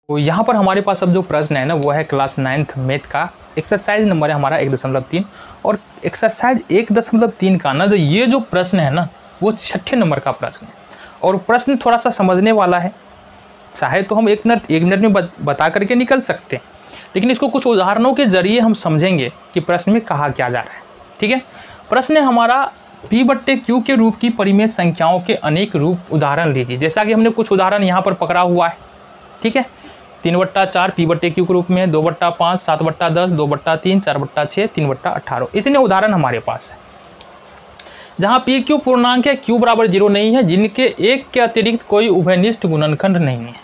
तो यहाँ पर हमारे पास अब जो प्रश्न है ना वो है क्लास 9th मैथ का। एक्सरसाइज नंबर है हमारा 1.3 और एक्सरसाइज 1.3 का ना ये जो प्रश्न है ना वो 6ठे नंबर का प्रश्न है और प्रश्न थोड़ा सा समझने वाला है। चाहे तो हम एक मिनट में बता करके निकल सकते हैं, लेकिन इसको कुछ उदाहरणों के जरिए हम समझेंगे कि प्रश्न में कहा क्या जा रहा है। ठीक है, प्रश्न है हमारा P/Q के रूप की परिमेय संख्याओं के अनेक रूप उदाहरण लीजिए। जैसा कि हमने कुछ उदाहरण यहाँ पर पकड़ा हुआ है। ठीक है, 3/4 P/Q के रूप में, 2/5 7/10, 2/3 4/6 3/18 इतने उदाहरण हमारे पास है। जहाँ PQ पूर्णांक है, Q बराबर 0 नहीं है, जिनके एक के अतिरिक्त कोई उभयनिष्ठ गुणनखंड नहीं है।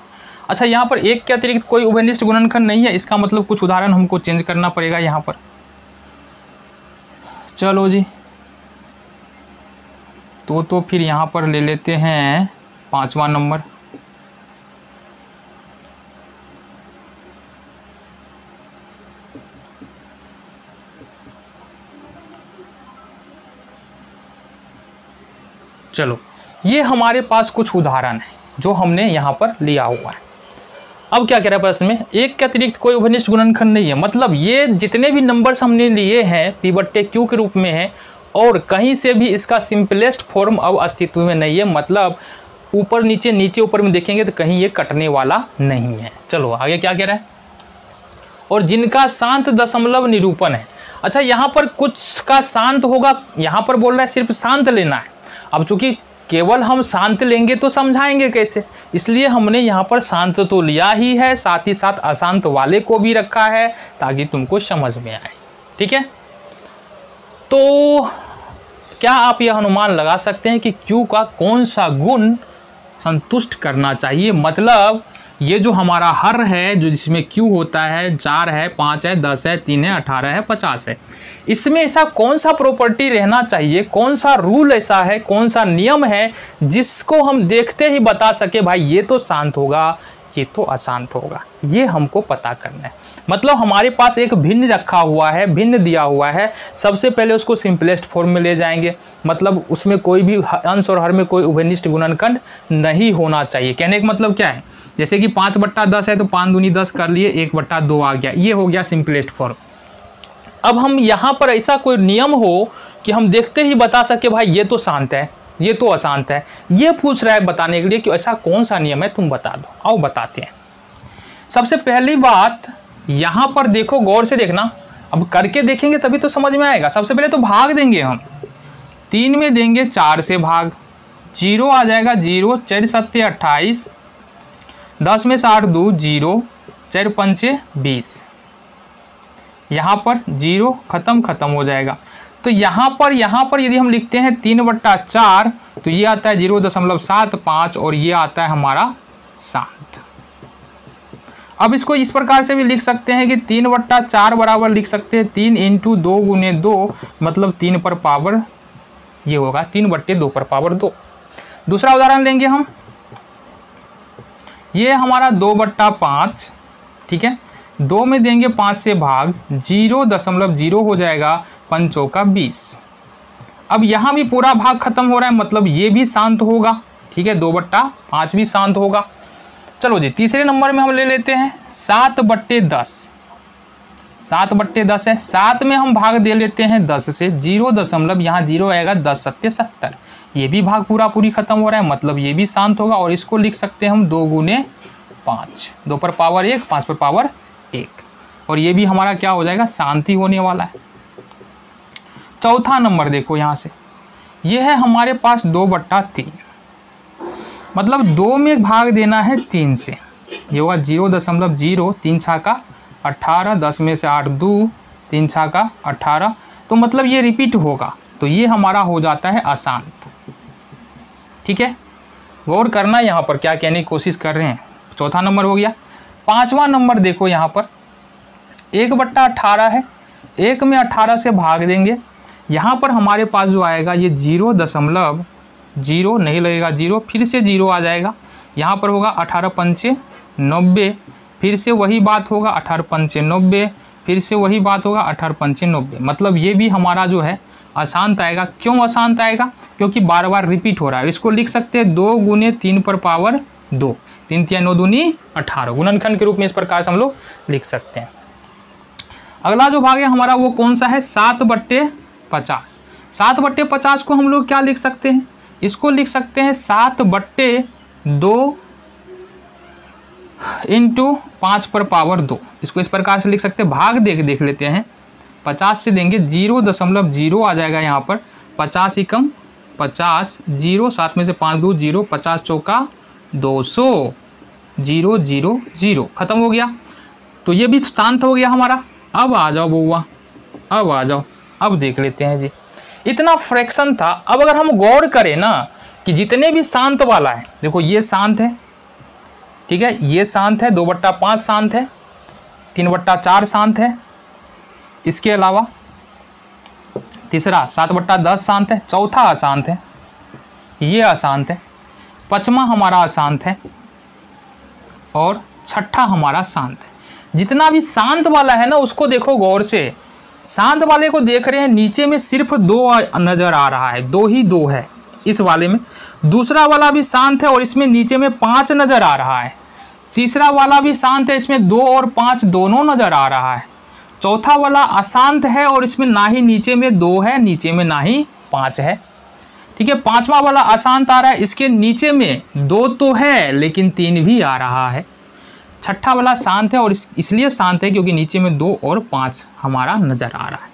अच्छा, यहाँ पर एक के अतिरिक्त कोई उभयनिष्ठ गुणनखंड नहीं है, इसका मतलब कुछ उदाहरण हमको चेंज करना पड़ेगा यहाँ पर। चलो जी, तो फिर यहाँ पर ले लेते हैं 5वां नंबर। चलो, ये हमारे पास कुछ उदाहरण है जो हमने यहाँ पर लिया हुआ है। अब क्या कह रहा है प्रश्न में, एक के अतिरिक्त कोई उभयनिष्ठ गुणनखंड नहीं है। मतलब ये जितने भी नंबर्स हमने लिए हैं P/Q के रूप में है और कहीं से भी इसका सिंपलेस्ट फॉर्म अब अस्तित्व में नहीं है। मतलब ऊपर नीचे नीचे ऊपर में देखेंगे तो कहीं ये कटने वाला नहीं है। चलो आगे क्या कह रहा है, और जिनका शांत दशमलव निरूपण है। अच्छा, यहाँ पर कुछ का शांत होगा, यहाँ पर बोल रहा है सिर्फ शांत लेना है। अब चूंकि केवल हम शांत लेंगे तो समझाएंगे कैसे, इसलिए हमने यहाँ पर शांत तो लिया ही है, साथ ही साथ अशांत वाले को भी रखा है ताकि तुमको समझ में आए। ठीक है, तो क्या आप यह अनुमान लगा सकते हैं कि Q का कौन सा गुण संतुष्ट करना चाहिए। मतलब ये जो हमारा हर है, जो जिसमें Q होता है, 4 है, 5 है, 10 है, 3 है, 18 है, 50 है, इसमें ऐसा कौन सा प्रॉपर्टी रहना चाहिए, कौन सा रूल ऐसा है, कौन सा नियम है जिसको हम देखते ही बता सके भाई ये तो शांत होगा, ये तो अशांत होगा। ये हमको पता करना है। मतलब हमारे पास एक भिन्न रखा हुआ है, भिन्न दिया हुआ है, सबसे पहले उसको सिंपलेस्ट फॉर्म में ले जाएंगे। मतलब उसमें कोई भी अंश और हर में कोई उभयनिष्ठ गुणनखंड नहीं होना चाहिए। कहने का मतलब क्या है, जैसे कि 5/10 है तो 5 दूनी 10 कर लिए, 1/2 आ गया, ये हो गया सिंपलेस्ट फॉर्म। अब हम यहाँ पर ऐसा कोई नियम हो कि हम देखते ही बता सके भाई ये तो शांत है, ये तो अशांत है, ये पूछ रहा है बताने के लिए कि ऐसा कौन सा नियम है, तुम बता दो। आओ बताते हैं। सबसे पहली बात यहाँ पर देखो, गौर से देखना, अब करके देखेंगे तभी तो समझ में आएगा। सबसे पहले तो भाग देंगे हम, 3 में देंगे 4 से भाग, 0 आ जाएगा 0, 4 7 28, 10 में 8 2 0, 4 5 20, यहाँ पर 0 खत्म हो जाएगा। तो यहाँ पर यदि हम लिखते हैं 3/4 तो ये आता है 0.75 और ये आता है हमारा शांत। अब इसको इस प्रकार से भी लिख सकते हैं कि 3/4 बराबर लिख सकते हैं 3 × 2 × 2, मतलब 3 पर पावर ये होगा 3/2 पर पावर 2। दूसरा उदाहरण लेंगे हम, ये हमारा 2/5। ठीक है, 2 में देंगे 5 से भाग, 0.0 हो जाएगा, 5 चौका 20। अब यहाँ भी पूरा भाग खत्म हो रहा है, मतलब ये भी शांत होगा। ठीक है, 2/5 भी शांत होगा। चलो जी, तीसरे नंबर में हम ले लेते हैं 7/10। 7/10 है, 7 में हम भाग दे लेते हैं 10 से, 0 यहाँ 0 आएगा, 10 7 70, ये भी भाग पूरी खत्म हो रहा है, मतलब ये भी शांत होगा। और इसको लिख सकते हैं हम 2 × 5, 2 पर पावर 1, 5 पर पावर 1, और ये भी हमारा क्या हो जाएगा, शांति होने वाला है। चौथा नंबर देखो यहाँ से, ये है हमारे पास 2/3, मतलब 2 में भाग देना है 3 से, ये होगा 0.0, 3 छाका 18, 10 में से 8 2, 3 छाका 18, तो मतलब ये रिपीट होगा, तो ये हमारा हो जाता है अशांत। ठीक है, गौर करना यहाँ पर क्या कहने की कोशिश कर रहे हैं। चौथा नंबर हो गया। 5वां नंबर देखो, यहाँ पर 1/18 है, 1 में 18 से भाग देंगे, यहाँ पर हमारे पास जो आएगा ये 0.0 नहीं लगेगा 0, फिर से 0 आ जाएगा, यहाँ पर होगा 18 पंचे 90, फिर से वही बात होगा 18 पंचे 90, फिर से वही बात होगा 18 पंचे 90, मतलब ये भी हमारा जो है अशांत आएगा। क्यों अशांत आएगा, क्योंकि बार बार रिपीट हो रहा है। इसको लिख सकते हैं 2 × 3 पर पावर 2, 3 3 9 दूनी 18 गुणनखंड के रूप में इस प्रकार से हम लोग लिख सकते हैं। अगला जो भाग है हमारा वो कौन सा है, 7/50। 7/50 को हम लोग क्या लिख सकते हैं, इसको लिख सकते हैं 7/2 इंटू 5/2। इसको इस प्रकार से लिख सकते हैं। भाग देख लेते हैं। 50 से देंगे 0.0 आ जाएगा यहाँ पर। 50 एकम 50, 0 7 में से 5 2 0, 50 चौका 200, 0 0 0 खत्म हो गया। तो ये भी शांत हो गया हमारा। अब आ जाओ बउआ, अब आ जाओ, अब देख लेते हैं जी। इतना फ्रैक्शन था। अब अगर हम गौर करें ना कि जितने भी शांत वाला है, देखो ये शांत है, ठीक है, ये शांत है, 2/5 शांत है, 3/4 शांत है, इसके अलावा तीसरा 7/10 शांत है, चौथा अशांत है, ये अशांत है, पांचवा हमारा अशांत है और छठा हमारा शांत है। जितना भी शांत वाला है ना उसको देखो गौर से। शांत वाले को देख रहे हैं, नीचे में सिर्फ 2 नजर आ रहा है, 2 ही 2 है इस वाले में। दूसरा वाला भी शांत है और इसमें नीचे में 5 नजर आ रहा है। तीसरा वाला भी शांत है, इसमें 2 और 5 दोनों नजर आ रहा है। चौथा वाला अशांत है और इसमें ना ही नीचे में 2 है, नीचे में ना ही 5 है, ठीक है। पांचवा वाला अशांत आ रहा है, इसके नीचे में 2 तो है लेकिन 3 भी आ रहा है। छठा वाला शांत है और इसलिए शांत है क्योंकि नीचे में 2 और 5 हमारा नजर आ रहा है।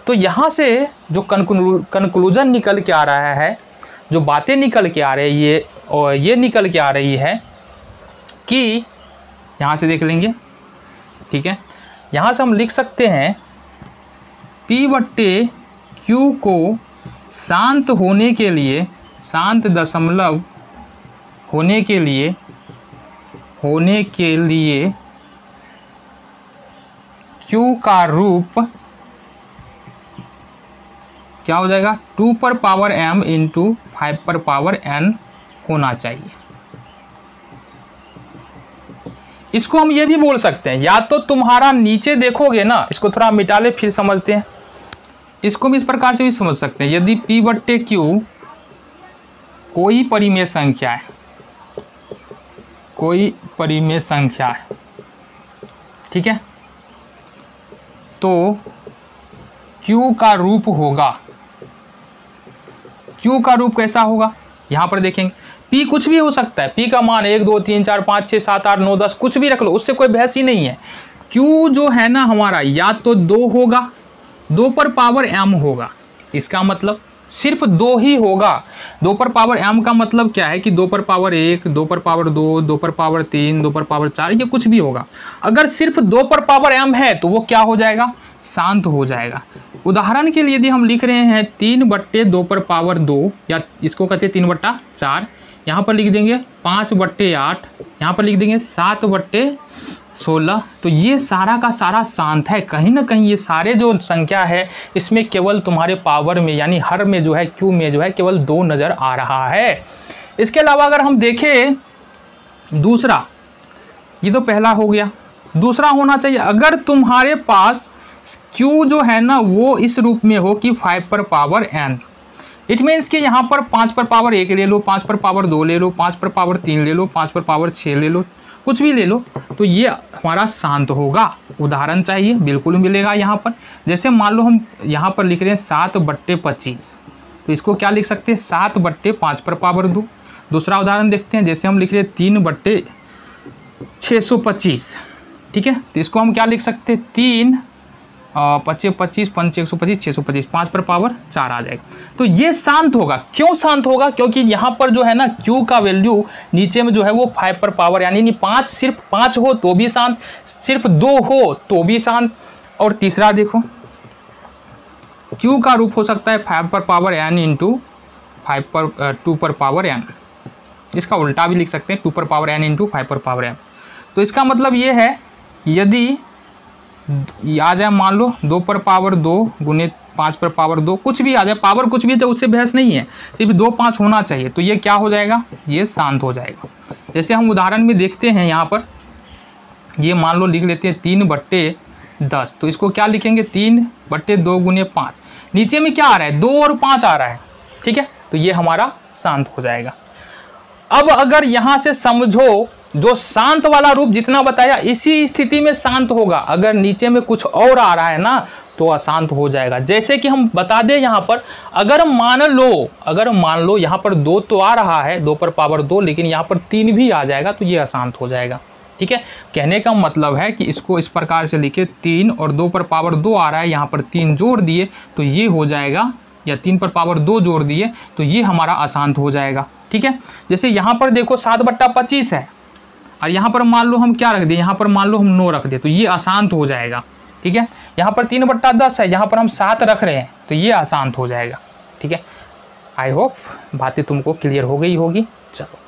तो यहाँ से जो कंक्लूजन निकल के आ रहा है, जो बातें निकल के आ रही है और ये निकल के आ रही है कि यहाँ से देख लेंगे, ठीक है। यहाँ से हम लिख सकते हैं P/Q को शांत होने के लिए, शांत दशमलव होने के लिए Q का रूप क्या हो जाएगा, 2/m इंटू 5/n होना चाहिए। इसको हम ये भी बोल सकते हैं, या तो तुम्हारा नीचे देखोगे ना, इसको थोड़ा मिटा ले फिर समझते हैं। इसको भी इस प्रकार से भी समझ सकते हैं, यदि P/Q कोई परिमेय संख्या है, कोई परिमेय संख्या है, ठीक है, तो Q का रूप होगा। Q का रूप कैसा होगा, यहां पर देखेंगे। P कुछ भी हो सकता है, P का मान 1 2 3 4 5 6 7 8 9 10 कुछ भी रख लो, उससे कोई बहस ही नहीं है। Q जो है ना हमारा, या तो 2 होगा, 2/m होगा, इसका मतलब सिर्फ 2 ही होगा। 2/m का मतलब क्या है कि 2/1, 2/2, 2/3, 2/4, ये कुछ भी होगा। अगर सिर्फ 2/m है तो वो क्या हो जाएगा, शांत हो जाएगा। उदाहरण के लिए यदि हम लिख रहे हैं 3/2/2, या इसको कहते हैं 3/4, यहाँ पर लिख देंगे 5/8, यहाँ पर लिख देंगे 7/16, तो ये सारा का सारा शांत है। कहीं ना कहीं ये सारे जो संख्या है इसमें केवल तुम्हारे पावर में यानी हर में जो है Q में जो है केवल 2 नज़र आ रहा है। इसके अलावा अगर हम देखें दूसरा, ये तो पहला हो गया, दूसरा होना चाहिए अगर तुम्हारे पास Q जो है ना वो इस रूप में हो कि 5/n। इट मीन्स कि यहाँ पर 5/1 ले लो, 5/2 ले लो, 5/3 ले लो, 5/6 ले लो, कुछ भी ले लो, तो ये हमारा शांत होगा। उदाहरण चाहिए, बिल्कुल मिलेगा यहाँ पर। जैसे मान लो हम यहाँ पर लिख रहे हैं 7/25, तो इसको क्या लिख सकते हैं, 7/5/2। दूसरा उदाहरण देखते हैं, जैसे हम लिख रहे हैं 3/625, ठीक है, तो इसको हम क्या लिख सकते हैं, 3 25 25 5 125 625, 5/4 आ जाएगा। तो ये शांत होगा। क्यों शांत होगा, क्योंकि यहाँ पर जो है ना Q का वैल्यू नीचे में जो है वो 5 यानी 5, सिर्फ 5 हो तो भी शांत, सिर्फ 2 हो तो भी शांत। और तीसरा देखो, Q का रूप हो सकता है 5/n इंटू 2/n, इसका उल्टा भी लिख सकते हैं 2/n इंटू 5/n। तो इसका मतलब ये है यदि आ जाए मान लो 2/2 गुने 5/2, कुछ भी आ जाए, पावर कुछ भी तो उससे बहस नहीं है, सिर्फ 2 5 होना चाहिए, तो ये क्या हो जाएगा, ये शांत हो जाएगा। जैसे हम उदाहरण में देखते हैं, यहाँ पर ये मान लो लिख लेते हैं 3/10, तो इसको क्या लिखेंगे, 3/2 गुने 5, नीचे में क्या आ रहा है, 2 और 5 आ रहा है, ठीक है, तो ये हमारा शांत हो जाएगा। अब अगर यहाँ से समझो जो शांत वाला रूप जितना बताया इसी स्थिति में शांत होगा। अगर नीचे में कुछ और आ रहा है ना तो अशांत हो जाएगा। जैसे कि हम बता दें यहाँ पर, अगर मान लो यहाँ पर 2 तो आ रहा है, 2 पर पावर 2, लेकिन यहाँ पर 3 भी आ जाएगा तो ये अशांत हो जाएगा। ठीक है, कहने का मतलब है कि इसको इस प्रकार से लिखे, 3 और 2 पर पावर 2 आ रहा है, यहाँ पर 3 जोड़ दिए तो ये हो जाएगा, या 3 पर पावर 2 जोड़ दिए तो ये हमारा अशांत हो जाएगा। ठीक है, जैसे यहाँ पर देखो 7/25 है और यहाँ पर मान लो हम क्या रख दें, यहाँ पर मान लो हम 9 रख दें तो ये अशांत हो जाएगा। ठीक है, यहाँ पर 3/10 है, यहाँ पर हम 7 रख रहे हैं तो ये अशांत हो जाएगा। ठीक है, आई होप बातें तुमको क्लियर हो गई होगी। चलो।